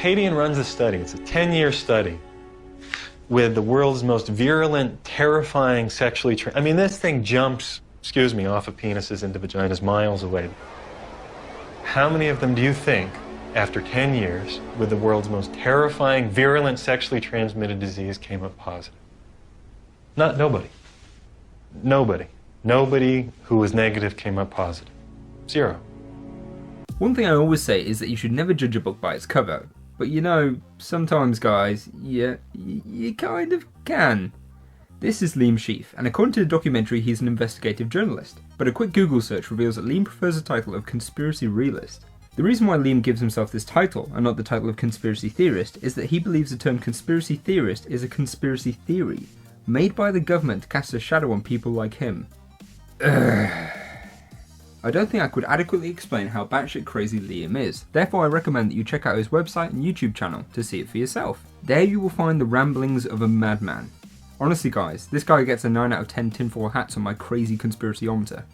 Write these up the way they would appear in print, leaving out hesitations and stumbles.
Padian runs a study. It's a 10-year study with the world's most virulent, terrifying sexually I mean, this thing jumps, off of penises into vaginas miles away. How many of them do you think, after 10 years, with the world's most terrifying, virulent, sexually transmitted disease, came up positive? Nobody. Nobody. Nobody who was negative came up positive. Zero. One thing I always say is that you should never judge a book by its cover. But you know, sometimes guys, you kind of can. This is Liam Sheaf, and according to the documentary he's an investigative journalist, but a quick Google search reveals that Liam prefers the title of conspiracy realist. The reason why Liam gives himself this title, and not the title of conspiracy theorist, is that he believes the term conspiracy theorist is a conspiracy theory, made by the government to cast a shadow on people like him. I don't think I could adequately explain how batshit crazy Liam is, therefore I recommend that you check out his website and YouTube channel to see it for yourself. There you will find the ramblings of a madman. Honestly guys, this guy gets a 9 out of 10 tinfoil hats on my crazy conspiracyometer.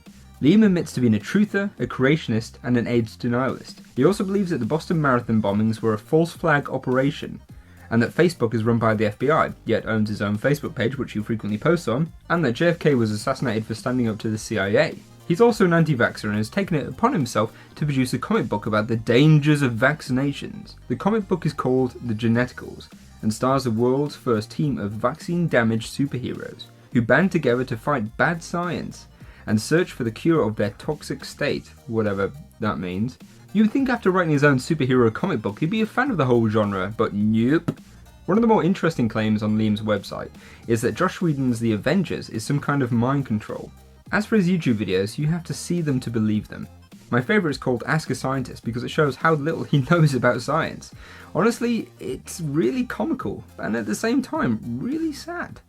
Liam admits to being a truther, a creationist, and an AIDS denialist. He also believes that the Boston Marathon bombings were a false flag operation, and that Facebook is run by the FBI, yet owns his own Facebook page which he frequently posts on, and that JFK was assassinated for standing up to the CIA. He's also an anti-vaxxer and has taken it upon himself to produce a comic book about the dangers of vaccinations. The comic book is called The Geneticals, and stars the world's first team of vaccine-damaged superheroes, who band together to fight bad science and search for the cure of their toxic state, whatever that means. You would think after writing his own superhero comic book he'd be a fan of the whole genre, but nope. One of the more interesting claims on Liam's website is that Joss Whedon's The Avengers is some kind of mind control. As for his YouTube videos, you have to see them to believe them. My favourite is called Ask a Scientist because it shows how little he knows about science. Honestly, it's really comical and at the same time really sad.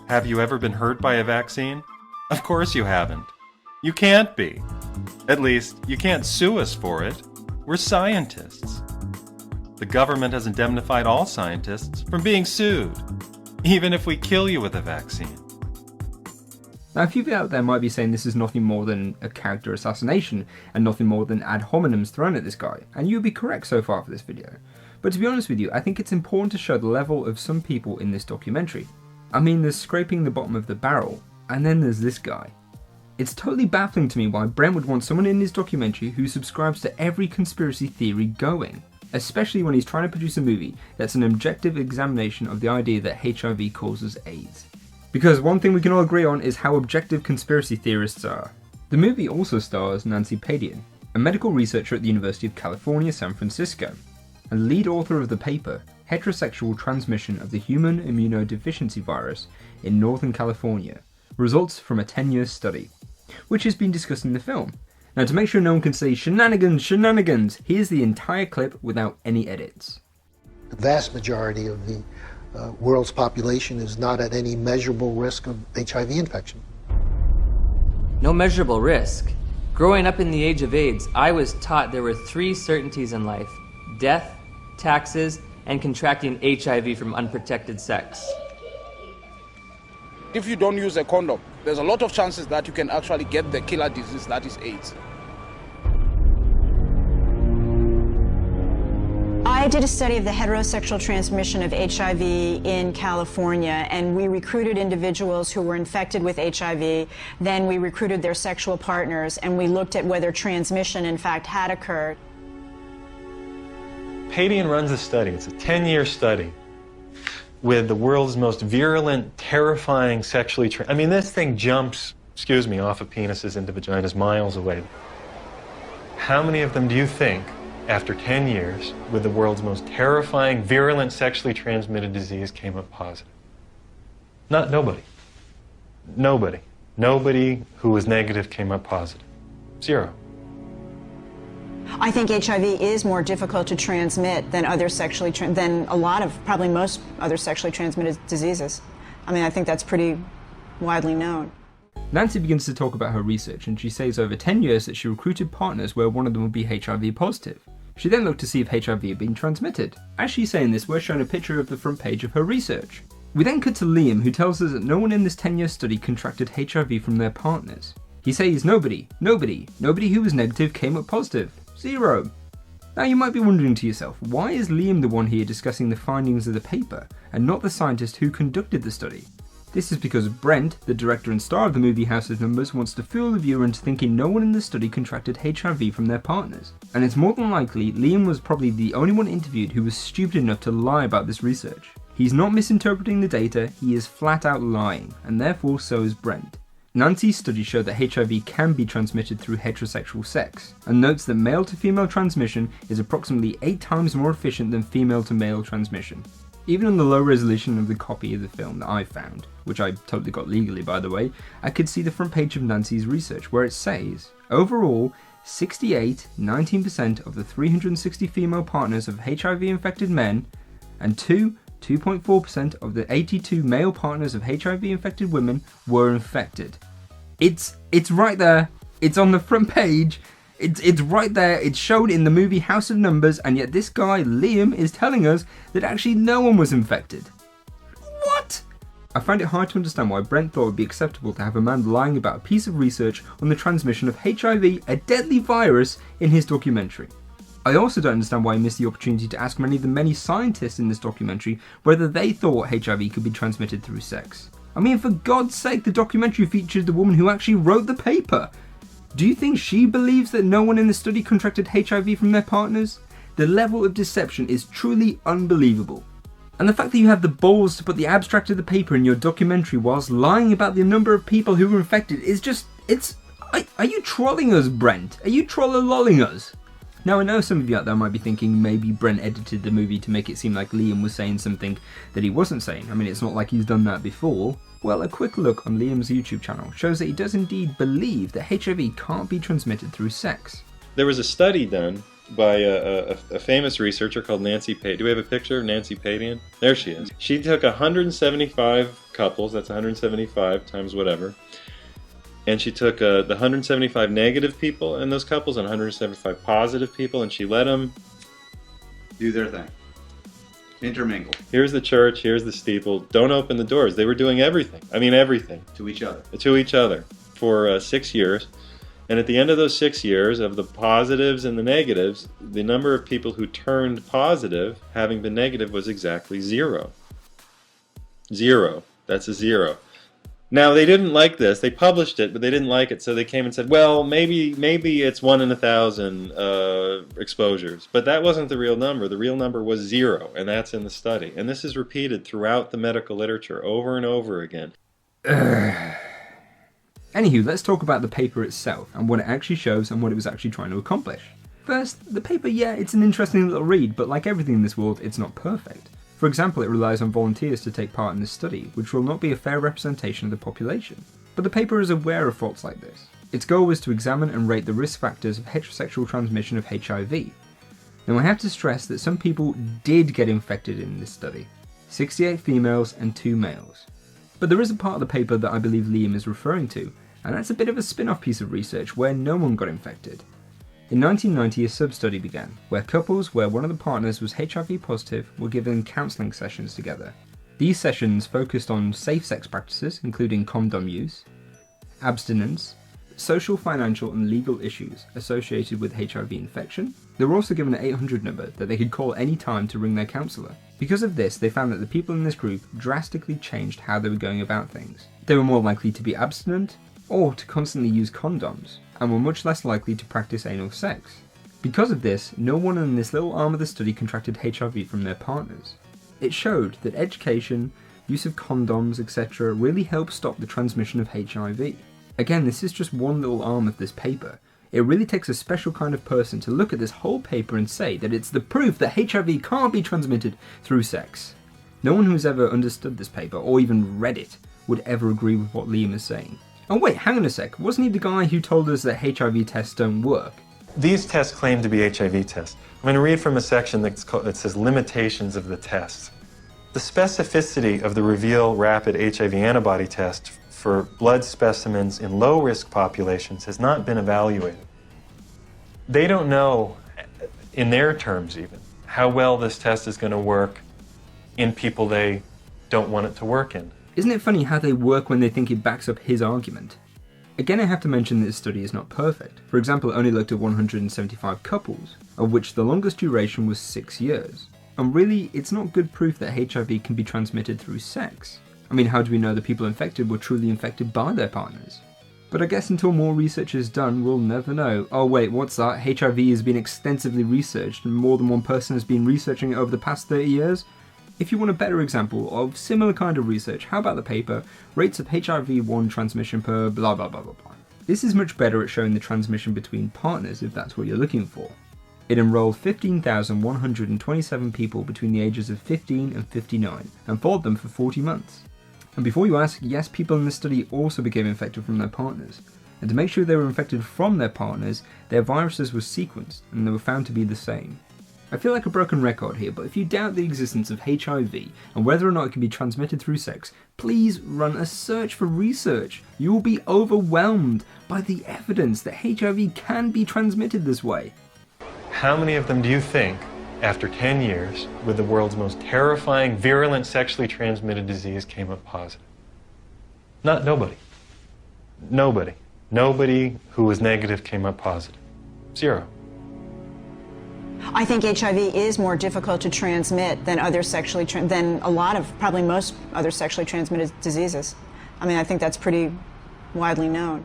Have you ever been hurt by a vaccine? Of course you haven't. You can't be. At least, you can't sue us for it. We're scientists. The government has indemnified all scientists from being sued, even if we kill you with a vaccine. Now a few of you out there might be saying this is nothing more than a character assassination and nothing more than ad hominems thrown at this guy, and you would be correct so far for this video. But to be honest with you, I think it's important to show the level of some people in this documentary. I mean, there's scraping the bottom of the barrel, and then there's this guy. It's totally baffling to me why Brent would want someone in his documentary who subscribes to every conspiracy theory going, especially when he's trying to produce a movie that's an objective examination of the idea that HIV causes AIDS. Because one thing we can all agree on is how objective conspiracy theorists are. The movie also stars Nancy Padian, a medical researcher at the University of California, San Francisco, and lead author of the paper, Heterosexual Transmission of the Human Immunodeficiency Virus in Northern California, results from a 10-year study, which has been discussed in the film. Now to make sure no one can say shenanigans, here's the entire clip without any edits. The vast majority of the world's population is not at any measurable risk of HIV infection. No measurable risk. Growing up in the age of AIDS, I was taught there were 3 certainties in life: death, taxes, and contracting HIV from unprotected sex. If you don't use a condom, there's a lot of chances that you can actually get the killer disease that is AIDS. I did a study of the heterosexual transmission of HIV in California, and we recruited individuals who were infected with HIV. Then we recruited their sexual partners, and we looked at whether transmission in fact had occurred. Padian runs a study. It's a 10-year study with the world's most virulent, terrifying sexually I mean, this thing jumps, off of penises into vaginas miles away. How many of them do you think, after 10 years, with the world's most terrifying, virulent, sexually transmitted disease, came up positive? Nobody. Nobody. Nobody who was negative came up positive. Zero. I think HIV is more difficult to transmit than probably most other sexually transmitted diseases. I mean, I think that's pretty widely known. Nancy begins to talk about her research, and she says over 10 years that she recruited partners where one of them would be HIV positive. She then looked to see if HIV had been transmitted. As she's saying this, we're shown a picture of the front page of her research. We then cut to Liam, who tells us that no one in this 10-year study contracted HIV from their partners. He says nobody who was negative came up positive. Zero. Now you might be wondering to yourself, why is Liam the one here discussing the findings of the paper, and not the scientist who conducted the study? This is because Brent, the director and star of the movie House of Numbers, wants to fool the viewer into thinking no one in the study contracted HIV from their partners. And it's more than likely Liam was probably the only one interviewed who was stupid enough to lie about this research. He's not misinterpreting the data, he is flat out lying, and therefore so is Brent. Nancy's study showed that HIV can be transmitted through heterosexual sex, and notes that male to female transmission is approximately 8 times more efficient than female to male transmission. Even on the low resolution of the copy of the film that I found, which I totally got legally by the way, I could see the front page of Nancy's research where it says, overall, 19% of the 360 female partners of HIV infected men, and 2.4% of the 82 male partners of HIV infected women were infected. It's right there, it's on the front page, it's right there, it's shown in the movie House of Numbers, and yet this guy, Liam, is telling us that actually no one was infected. What? I find it hard to understand why Brent thought it would be acceptable to have a man lying about a piece of research on the transmission of HIV, a deadly virus, in his documentary. I also don't understand why he missed the opportunity to ask many of the many scientists in this documentary whether they thought HIV could be transmitted through sex. I mean, for God's sake, the documentary featured the woman who actually wrote the paper. Do you think she believes that no one in the study contracted HIV from their partners? The level of deception is truly unbelievable. And the fact that you have the balls to put the abstract of the paper in your documentary whilst lying about the number of people who were infected is just, are you trolling us, Brent? Are you troll-lolling us? Now I know some of you out there might be thinking maybe Brent edited the movie to make it seem like Liam was saying something that he wasn't saying. I mean, it's not like he's done that before. Well, a quick look on Liam's YouTube channel shows that he does indeed believe that HIV can't be transmitted through sex. There was a study done by a famous researcher called Nancy Pape. Do we have a picture of Nancy Padian? There she is. She took 175 couples, that's 175 times whatever, and she took the 175 negative people in those couples and 175 positive people, and she let them do their thing. Intermingle. Here's the church, here's the steeple. Don't open the doors. They were doing everything. I mean everything. To each other. To each other for 6 years. And at the end of those 6 years, of the positives and the negatives, the number of people who turned positive, having been negative, was exactly 0. 0. That's a 0. Now, they didn't like this. They published it, but they didn't like it, so they came and said, well, maybe it's 1 in 1,000 exposures. But that wasn't the real number. The real number was 0, and that's in the study. And this is repeated throughout the medical literature over and over again. Anywho, let's talk about the paper itself, and what it actually shows and what it was actually trying to accomplish. First, the paper, yeah, it's an interesting little read, but like everything in this world, it's not perfect. For example, it relies on volunteers to take part in this study, which will not be a fair representation of the population. But the paper is aware of faults like this. Its goal was to examine and rate the risk factors of heterosexual transmission of HIV. Now I have to stress that some people did get infected in this study. 68 females and 2 males. But there is a part of the paper that I believe Liam is referring to, and that's a bit of a spin-off piece of research where no one got infected. In 1990, a sub-study began, where couples where one of the partners was HIV positive were given counselling sessions together. These sessions focused on safe sex practices, including condom use, abstinence, social, financial and legal issues associated with HIV infection. They were also given an 800 number that they could call any time to ring their counsellor. Because of this, they found that the people in this group drastically changed how they were going about things. They were more likely to be abstinent, or to constantly use condoms, and were much less likely to practice anal sex. Because of this, no one in this little arm of the study contracted HIV from their partners. It showed that education, use of condoms, etc. really helped stop the transmission of HIV. Again, this is just one little arm of this paper. It really takes a special kind of person to look at this whole paper and say that it's the proof that HIV can't be transmitted through sex. No one who's ever understood this paper, or even read it, would ever agree with what Liam is saying. Oh wait, hang on a sec, wasn't he the guy who told us that HIV tests don't work? These tests claim to be HIV tests. I'm going to read from a section that says limitations of the test. The specificity of the Reveal Rapid HIV antibody test for blood specimens in low-risk populations has not been evaluated. They don't know, in their terms even, how well this test is going to work in people they don't want it to work in. Isn't it funny how they work when they think it backs up his argument? Again, I have to mention that this study is not perfect. For example, it only looked at 175 couples, of which the longest duration was 6 years. And really, it's not good proof that HIV can be transmitted through sex. I mean, how do we know the people infected were truly infected by their partners? But I guess until more research is done, we'll never know. Oh wait, what's that? HIV has been extensively researched and more than one person has been researching it over the past 30 years? If you want a better example of similar kind of research, how about the paper, Rates of HIV-1 Transmission per blah blah blah blah blah. This is much better at showing the transmission between partners if that's what you're looking for. It enrolled 15,127 people between the ages of 15 and 59 and followed them for 40 months. And before you ask, yes, people in this study also became infected from their partners. And to make sure they were infected from their partners, their viruses were sequenced and they were found to be the same. I feel like a broken record here, but if you doubt the existence of HIV and whether or not it can be transmitted through sex, please run a search for research. You will be overwhelmed by the evidence that HIV can be transmitted this way. How many of them do you think, after 10 years, with the world's most terrifying, virulent, sexually transmitted disease, came up positive? Nobody. Nobody. Nobody who was negative came up positive. Zero. I think HIV is more difficult to transmit than probably most other sexually transmitted diseases. I mean, I think that's pretty widely known.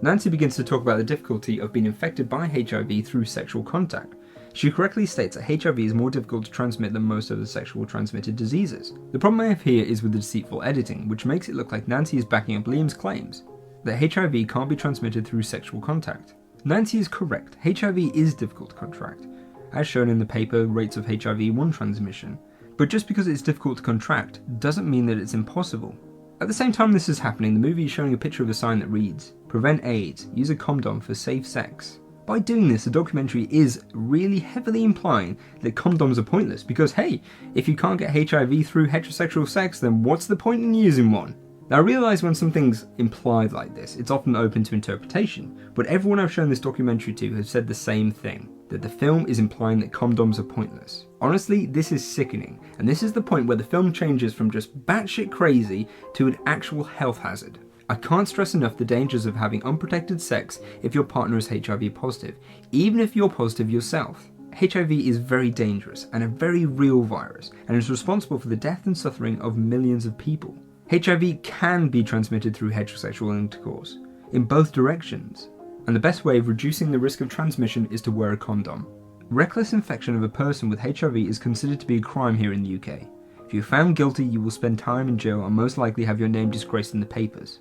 Nancy begins to talk about the difficulty of being infected by HIV through sexual contact. She correctly states that HIV is more difficult to transmit than most of the sexual transmitted diseases. The problem I have here is with the deceitful editing, which makes it look like Nancy is backing up Liam's claims that HIV can't be transmitted through sexual contact. Nancy is correct, HIV is difficult to contract, as shown in the paper Rates of HIV-1 Transmission. But just because it's difficult to contract doesn't mean that it's impossible. At the same time this is happening, the movie is showing a picture of a sign that reads, "Prevent AIDS, use a condom for safe sex." By doing this, the documentary is really heavily implying that condoms are pointless because hey, if you can't get HIV through heterosexual sex, then what's the point in using one? Now I realise when something's implied like this, it's often open to interpretation, but everyone I've shown this documentary to has said the same thing, that the film is implying that condoms are pointless. Honestly, this is sickening, and this is the point where the film changes from just batshit crazy to an actual health hazard. I can't stress enough the dangers of having unprotected sex if your partner is HIV positive, even if you're positive yourself. HIV is very dangerous and a very real virus, and is responsible for the death and suffering of millions of people. HIV can be transmitted through heterosexual intercourse, in both directions, and the best way of reducing the risk of transmission is to wear a condom. Reckless infection of a person with HIV is considered to be a crime here in the UK. If you're found guilty, you will spend time in jail and most likely have your name disgraced in the papers.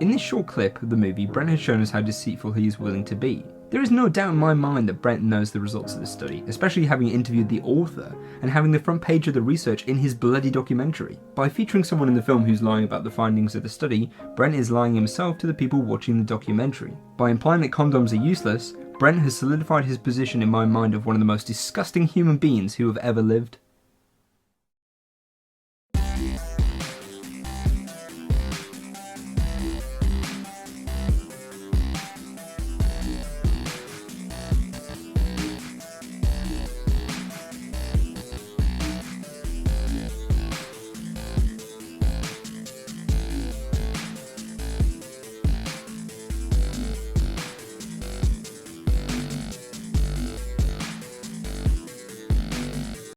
In this short clip of the movie, Brent has shown us how deceitful he is willing to be. There is no doubt in my mind that Brent knows the results of this study, especially having interviewed the author and having the front page of the research in his bloody documentary. By featuring someone in the film who's lying about the findings of the study, Brent is lying himself to the people watching the documentary. By implying that condoms are useless, Brent has solidified his position in my mind of one of the most disgusting human beings who have ever lived.